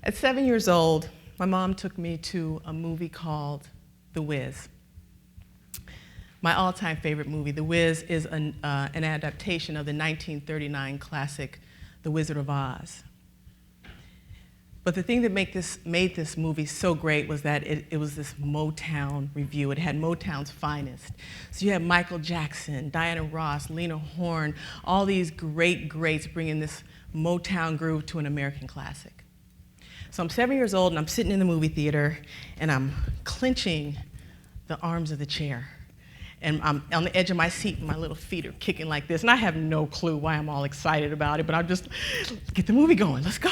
At 7 years old, my mom took me to a movie called The Wiz. My all-time favorite movie. The Wiz is an adaptation of the 1939 classic, The Wizard of Oz. But the thing that made this movie so great was that it was this Motown review. It had Motown's finest. So you had Michael Jackson, Diana Ross, Lena Horne, all these greats bringing this Motown groove to an American classic. So I'm 7 years old and I'm sitting in the movie theater and I'm clenching the arms of the chair. And I'm on the edge of my seat and my little feet are kicking like this. And I have no clue why I'm all excited about it, but I'm just, get the movie going, let's go.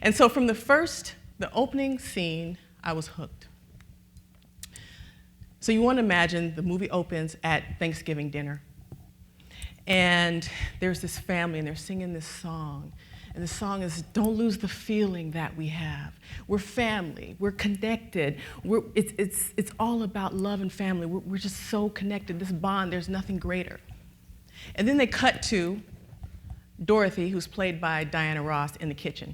And so from the opening scene, I was hooked. So you want to imagine the movie opens at Thanksgiving dinner. And there's this family and they're singing this song. And the song is, don't lose the feeling that we have. We're family, we're connected. It's all about love and family. We're just so connected, this bond, there's nothing greater. And then they cut to Dorothy, who's played by Diana Ross, in the kitchen.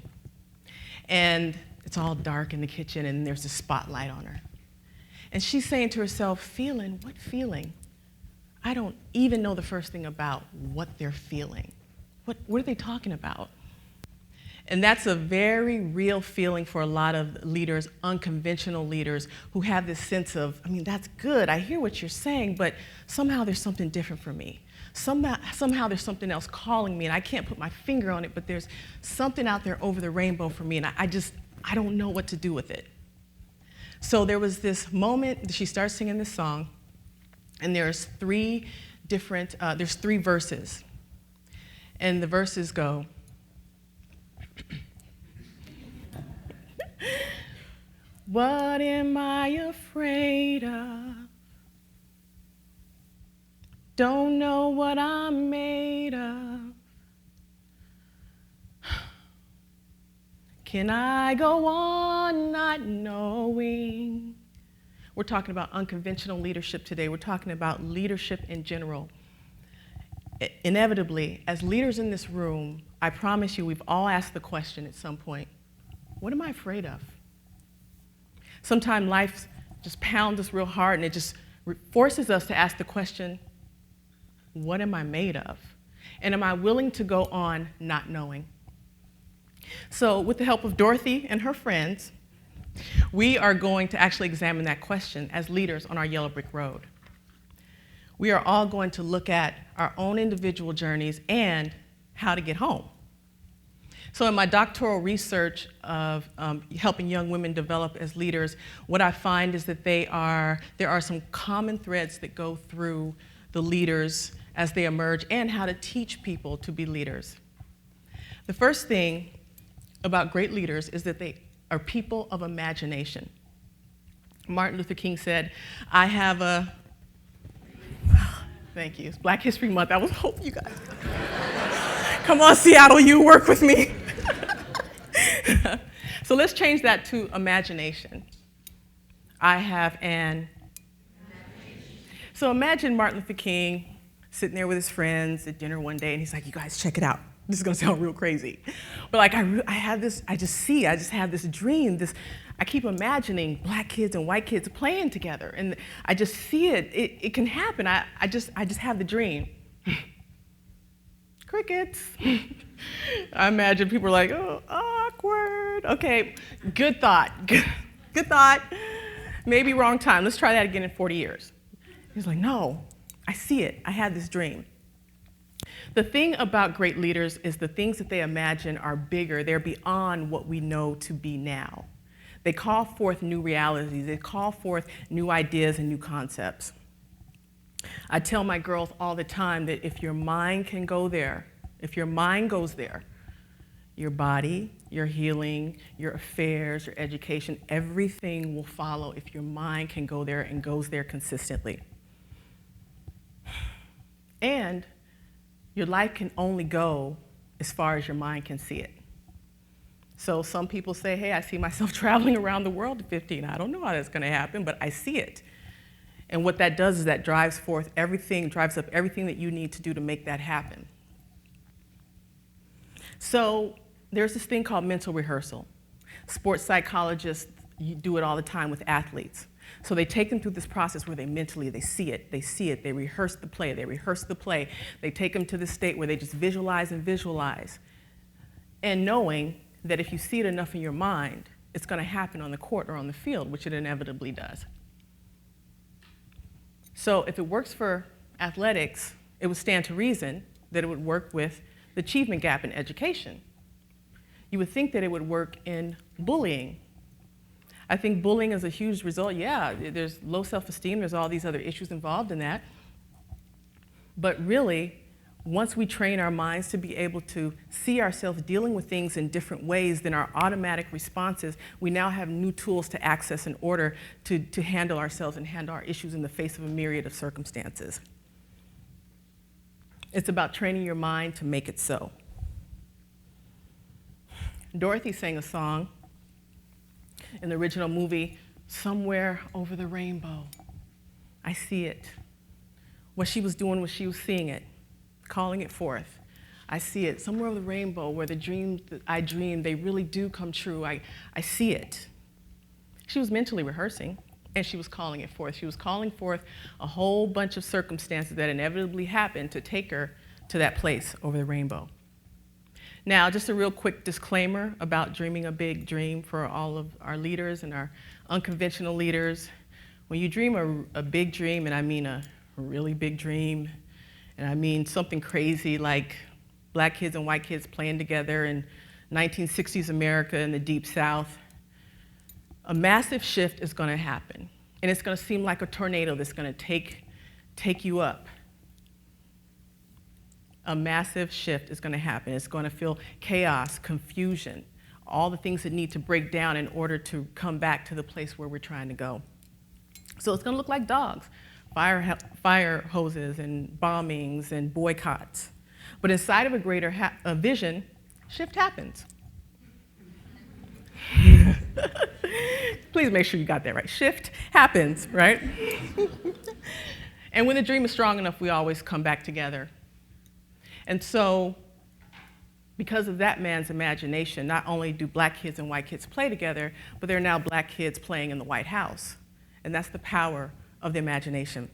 And it's all dark in the kitchen and there's a spotlight on her. And she's saying to herself, feeling, what feeling? I don't even know the first thing about what they're feeling. What are they talking about? And that's a very real feeling for a lot of leaders, unconventional leaders, who have this sense of, I mean, that's good, I hear what you're saying, but somehow there's something different for me. Somehow there's something else calling me, and I can't put my finger on it, but there's something out there over the rainbow for me, and I don't know what to do with it. So there was this moment that she starts singing this song, and there's three verses. And the verses go, what am I afraid of? Don't know what I'm made of. Can I go on not knowing? We're talking about unconventional leadership today. We're talking about leadership in general. Inevitably, as leaders in this room, I promise you we've all asked the question at some point, what am I afraid of? Sometimes life just pounds us real hard and it just forces us to ask the question, what am I made of? And am I willing to go on not knowing? So with the help of Dorothy and her friends, we are going to actually examine that question as leaders on our yellow brick road. We are all going to look at our own individual journeys and how to get home. So in my doctoral research of helping young women develop as leaders, what I find is that there are some common threads that go through the leaders as they emerge and how to teach people to be leaders. The first thing about great leaders is that they are people of imagination. Martin Luther King said, thank you, it's Black History Month. I was hoping you guys, come on TEDxSeattleU, work with me. So let's change that to imagination. I have an imagination. So imagine Martin Luther King sitting there with his friends at dinner one day and he's like, you guys, check it out. This is gonna sound real crazy. But like I just have this dream, I keep imagining black kids and white kids playing together and I just see it, it can happen. I just have the dream. Crickets. I imagine people are like, oh, awkward. Okay, good thought, good thought. Maybe wrong time, let's try that again in 40 years. He's like, no, I see it, I had this dream. The thing about great leaders is the things that they imagine are bigger, they're beyond what we know to be now. They call forth new realities, they call forth new ideas and new concepts. I tell my girls all the time that if your mind can go there, if your mind goes there, your body, your healing, your affairs, your education, everything will follow if your mind can go there and goes there consistently. And your life can only go as far as your mind can see it. So some people say, hey, I see myself traveling around the world at 15. I don't know how that's going to happen, but I see it. And what that does is that drives up everything that you need to do to make that happen. So there's this thing called mental rehearsal. Sports psychologists do it all the time with athletes. So they take them through this process where they see it, they rehearse the play, they take them to the state where they just visualize and visualize. And knowing that if you see it enough in your mind, it's going to happen on the court or on the field, which it inevitably does. So if it works for athletics, it would stand to reason that it would work with the achievement gap in education. You would think that it would work in bullying. I think bullying is a huge result. Yeah, there's low self-esteem, there's all these other issues involved in that. But really, once we train our minds to be able to see ourselves dealing with things in different ways than our automatic responses, we now have new tools to access in order to handle ourselves and handle our issues in the face of a myriad of circumstances. It's about training your mind to make it so. Dorothy sang a song in the original movie, "Somewhere Over the Rainbow." I see it. What she was doing was she was seeing it, calling it forth. I see it. Somewhere over the rainbow where the dreams that I dream, they really do come true. I see it. She was mentally rehearsing, and she was calling it forth. She was calling forth a whole bunch of circumstances that inevitably happened to take her to that place over the rainbow. Now, just a real quick disclaimer about dreaming a big dream for all of our leaders and our unconventional leaders. When you dream a big dream, and I mean a really big dream, and I mean something crazy like black kids and white kids playing together in 1960s America in the Deep South, a massive shift is going to happen. And it's going to seem like a tornado that's going to take you up. A massive shift is going to happen. It's going to feel chaos, confusion, all the things that need to break down in order to come back to the place where we're trying to go. So it's going to look like dogs, fire hoses and bombings and boycotts. But inside of a greater vision, shift happens. Please make sure you got that right. Shift happens, right? And when the dream is strong enough, we always come back together. And so, because of that man's imagination, not only do black kids and white kids play together, but there are now black kids playing in the White House. And that's the power of the imagination.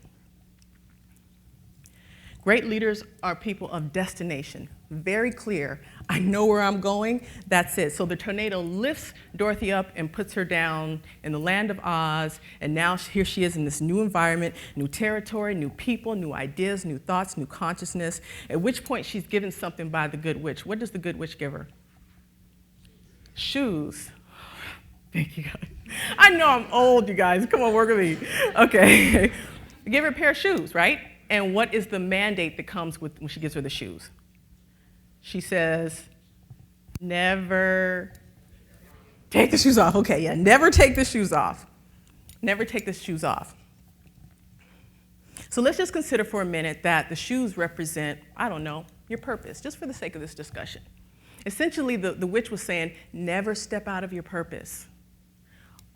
Great leaders are people of destination, very clear. I know where I'm going, that's it. So the tornado lifts Dorothy up and puts her down in the land of Oz, and now here she is in this new environment, new territory, new people, new ideas, new thoughts, new consciousness, at which point she's given something by the good witch. What does the good witch give her? Shoes. Thank you, guys. I know I'm old, you guys. Come on, work with me. Okay. Give her a pair of shoes, right? And what is the mandate that comes with when she gives her the shoes? She says, never take the shoes off. Okay, yeah, never take the shoes off. Never take the shoes off. So let's just consider for a minute that the shoes represent, I don't know, your purpose, just for the sake of this discussion. Essentially, the witch was saying, never step out of your purpose.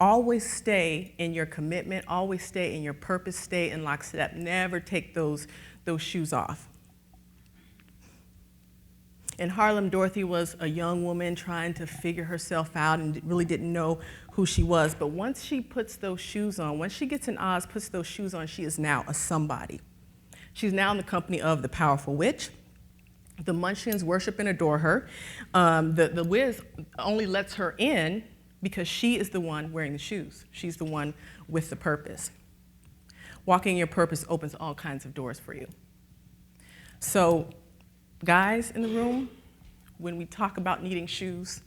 Always stay in your commitment, always stay in your purpose, stay in lockstep. Never take those shoes off. In Harlem, Dorothy was a young woman trying to figure herself out and really didn't know who she was. But once she puts those shoes on, once she gets in Oz, puts those shoes on, she is now a somebody. She's now in the company of the powerful witch. The Munchkins worship and adore her. The Wiz only lets her in because she is the one wearing the shoes. She's the one with the purpose. Walking in your purpose opens all kinds of doors for you. So, guys in the room, when we talk about needing shoes,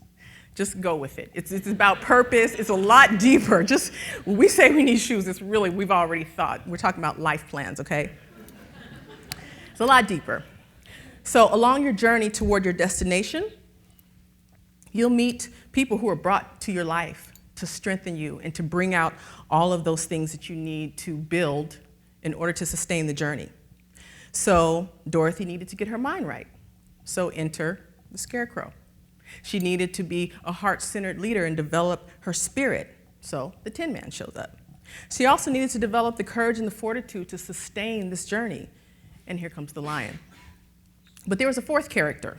just go with it. It's about purpose. It's a lot deeper. Just when we say we need shoes, it's really, we've already thought. We're talking about life plans, okay? It's a lot deeper. So along your journey toward your destination, you'll meet people who are brought to your life to strengthen you and to bring out all of those things that you need to build in order to sustain the journey. So Dorothy needed to get her mind right. So enter the Scarecrow. She needed to be a heart-centered leader and develop her spirit. So the Tin Man shows up. She also needed to develop the courage and the fortitude to sustain this journey. And here comes the lion. But there was a fourth character.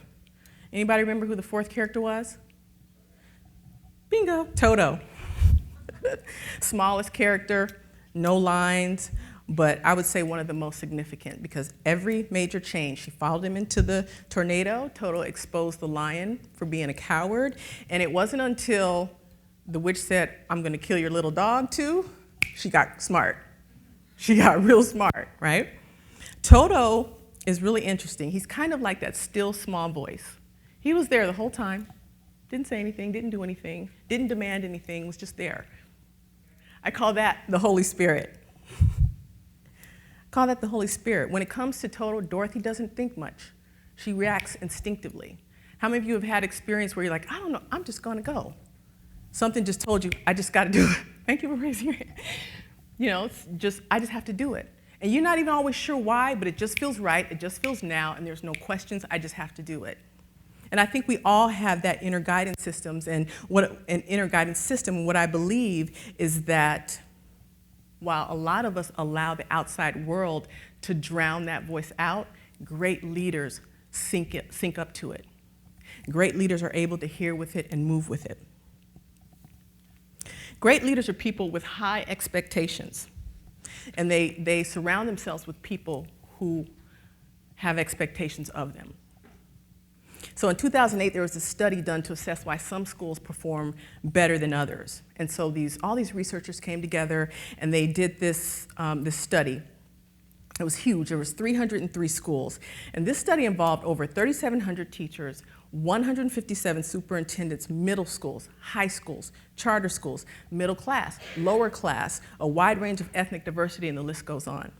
Anybody remember who the fourth character was? Bingo, Toto. Smallest character, no lines, but I would say one of the most significant because every major change, she followed him into the tornado. Toto exposed the lion for being a coward, and it wasn't until the witch said, "I'm gonna kill your little dog too," she got smart. She got real smart, right? Toto is really interesting. He's kind of like that still small voice. He was there the whole time, didn't say anything, didn't do anything, didn't demand anything, was just there. I call that the Holy Spirit. Call that the Holy Spirit. When it comes to Toto, Dorothy doesn't think much. She reacts instinctively. How many of you have had experience where you're like, I don't know, I'm just gonna go. Something just told you, I just gotta do it. Thank you for raising your hand. You know, I just have to do it. And you're not even always sure why, but it just feels right, it just feels now, and there's no questions, I just have to do it. And I think we all have that inner guidance systems, and what an inner guidance system, what I believe is that while a lot of us allow the outside world to drown that voice out, great leaders sync up to it. Great leaders are able to hear with it and move with it. Great leaders are people with high expectations, and they surround themselves with people who have expectations of them. So in 2008, there was a study done to assess why some schools perform better than others. And so all these researchers came together and they did this study. It was huge. There was 303 schools. And this study involved over 3,700 teachers, 157 superintendents, middle schools, high schools, charter schools, middle class, lower class, a wide range of ethnic diversity, and the list goes on.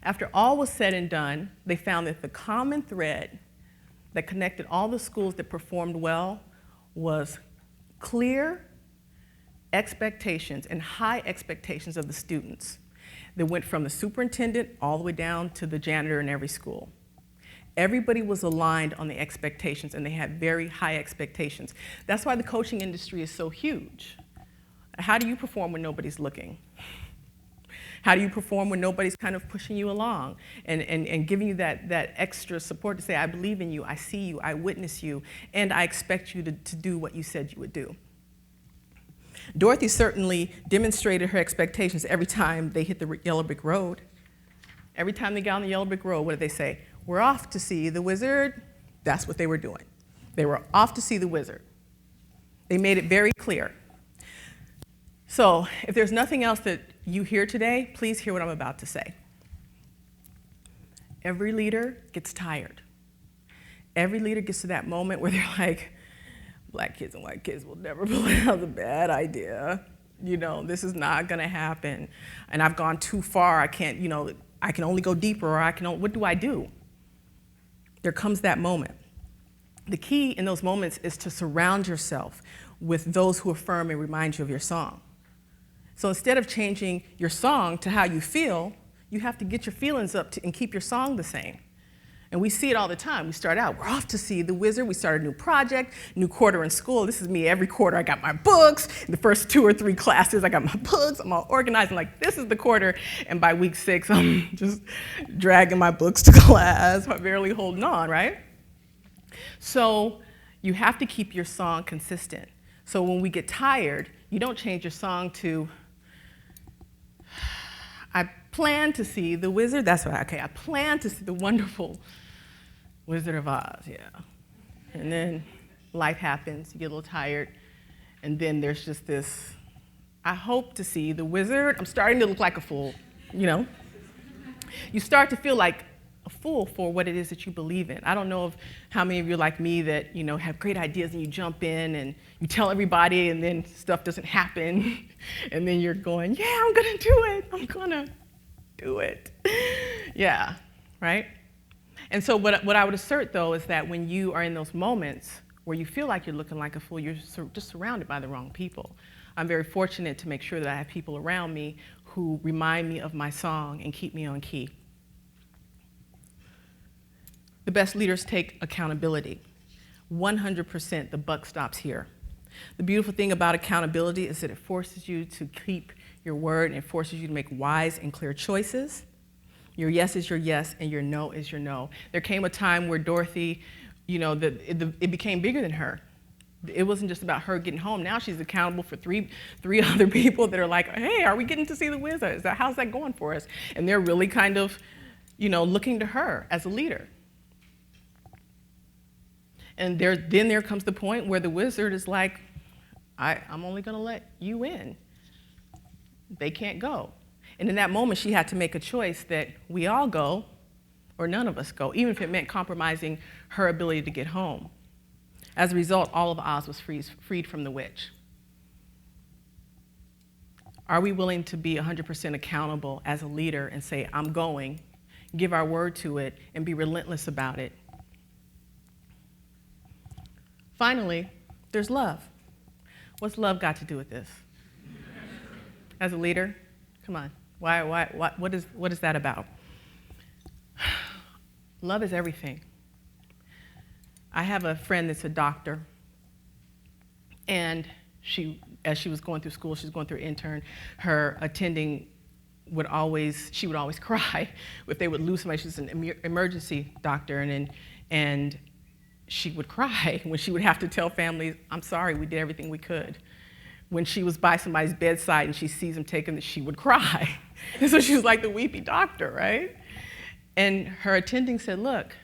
After all was said and done, they found that the common thread that connected all the schools that performed well was clear expectations and high expectations of the students that went from the superintendent all the way down to the janitor in every school. Everybody was aligned on the expectations, and they had very high expectations. That's why the coaching industry is so huge. How do you perform when nobody's looking? How do you perform when nobody's kind of pushing you along and giving you that extra support to say, I believe in you, I see you, I witness you, and I expect you to do what you said you would do? Dorothy certainly demonstrated her expectations every time they hit the yellow brick road. Every time they got on the yellow brick road, what did they say? We're off to see the wizard. That's what they were doing. They were off to see the wizard. They made it very clear. So if there's nothing else that you hear today, please hear what I'm about to say. Every leader gets tired. Every leader gets to that moment where they're like, black kids and white kids will never pull out a bad idea. You know, this is not gonna happen. And I've gone too far, I can't, you know, I can only go deeper, or what do I do? There comes that moment. The key in those moments is to surround yourself with those who affirm and remind you of your song. So instead of changing your song to how you feel, you have to get your feelings up and keep your song the same. And we see it all the time. We start out, we're off to see the wizard. We start a new project, new quarter in school. This is me every quarter. I got my books. In the first 2 or 3 classes, I got my books. I'm all organized. I'm like, this is the quarter. And by week 6, I'm just dragging my books to class. I'm barely holding on, right? So you have to keep your song consistent. So when we get tired, you don't change your song to, I plan to see the wizard. That's right, okay, I plan to see the wonderful Wizard of Oz, yeah. And then life happens, you get a little tired, and then there's just this, I hope to see the wizard. I'm starting to look like a fool, you know? You start to feel like a fool for what it is that you believe in. I don't know if how many of you are like me that, you know, have great ideas and you jump in and you tell everybody and then stuff doesn't happen. And then you're going, yeah, I'm gonna do it. I'm gonna do it. Yeah, right? And so what I would assert though is that when you are in those moments where you feel like you're looking like a fool, you're just surrounded by the wrong people. I'm very fortunate to make sure that I have people around me who remind me of my song and keep me on key. The best leaders take accountability. 100%, the buck stops here. The beautiful thing about accountability is that it forces you to keep your word, and it forces you to make wise and clear choices. Your yes is your yes, and your no is your no. There came a time where Dorothy, you know, it became bigger than her. It wasn't just about her getting home. Now she's accountable for three other people that are like, hey, are we getting to see the Wiz? How's that going for us? And they're really kind of, looking to her as a leader. And then there comes the point where the wizard is like, I'm only going to let you in. They can't go. And in that moment, she had to make a choice that we all go or none of us go, even if it meant compromising her ability to get home. As a result, all of Oz was freed from the witch. Are we willing to be 100% accountable as a leader and say, I'm going, give our word to it, and be relentless about it? Finally, there's love. What's love got to do with this? As a leader, come on. What is that about? Love is everything. I have a friend that's a doctor, and as she was going through school, she was going through intern, her attending would always cry if they would lose somebody. She's an emergency doctor, and she would cry when she would have to tell families, I'm sorry, we did everything we could. When she was by somebody's bedside and she sees them taken, she would cry. And so she was like the weepy doctor, right? And her attending said, look,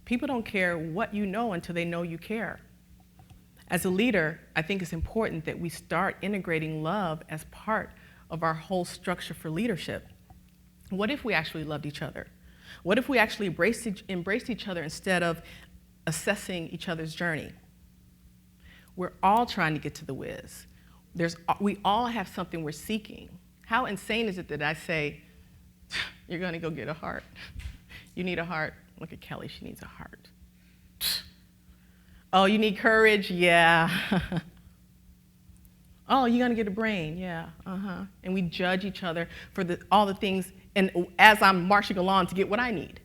people don't care what you know until they know you care. As a leader, I think it's important that we start integrating love as part of our whole structure for leadership. What if we actually loved each other? What if we actually embraced each other instead of assessing each other's journey? We're all trying to get to the Wiz. We all have something we're seeking. How insane is it that I say, you're going to go get a heart? You need a heart? Look at Kelly, she needs a heart. Oh, you need courage? Yeah. Oh, you're going to get a brain? Yeah, And we judge each other for all the things, and as I'm marching along to get what I need.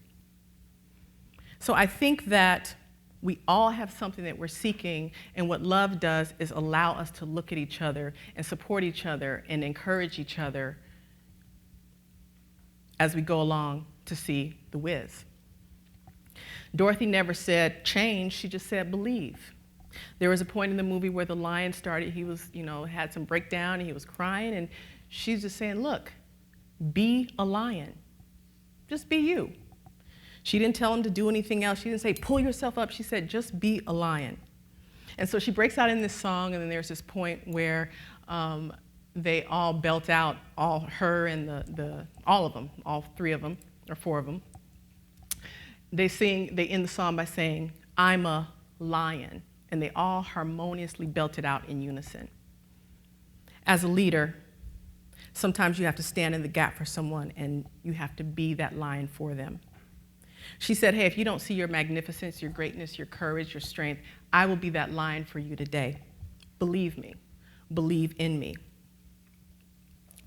So I think that we all have something that we're seeking, and what love does is allow us to look at each other and support each other and encourage each other as we go along to see the Wiz. Dorothy never said change, she just said believe. There was a point in the movie where the lion started, he was, had some breakdown and he was crying, and she's just saying, look, be a lion. Just be you. She didn't tell him to do anything else. She didn't say, pull yourself up. She said, just be a lion. And so she breaks out in this song, and then there's this point where they all belt out, her and all of them, all three of them, or four of them. They end the song by saying, I'm a lion. And they all harmoniously belt it out in unison. As a leader, sometimes you have to stand in the gap for someone, and you have to be that lion for them. She said, hey, if you don't see your magnificence, your greatness, your courage, your strength, I will be that lion for you today. Believe me. Believe in me.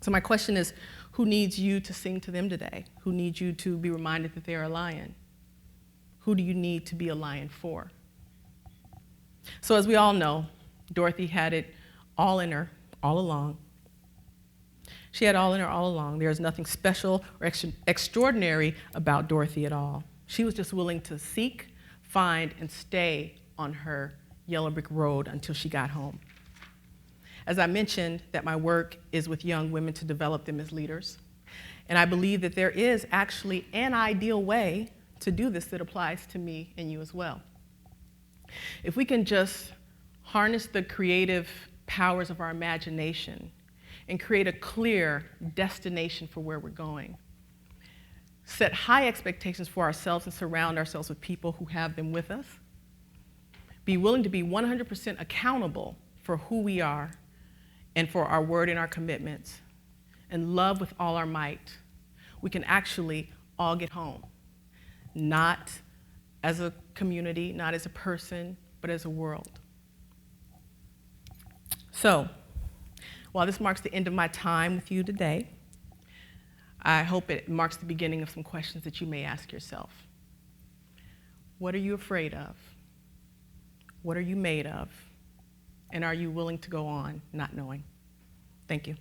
So my question is, who needs you to sing to them today? Who needs you to be reminded that they're a lion? Who do you need to be a lion for? So as we all know, Dorothy had it all in her, all along. She had all in her all along. There is nothing special or extraordinary about Dorothy at all. She was just willing to seek, find, and stay on her yellow brick road until she got home. As I mentioned, that my work is with young women to develop them as leaders. And I believe that there is actually an ideal way to do this that applies to me and you as well. If we can just harness the creative powers of our imagination and create a clear destination for where we're going, set high expectations for ourselves and surround ourselves with people who have them with us, be willing to be 100% accountable for who we are and for our word and our commitments, and love with all our might, we can actually all get home. Not as a community, not as a person, but as a world. So, while this marks the end of my time with you today, I hope it marks the beginning of some questions that you may ask yourself. What are you afraid of? What are you made of? And are you willing to go on not knowing? Thank you.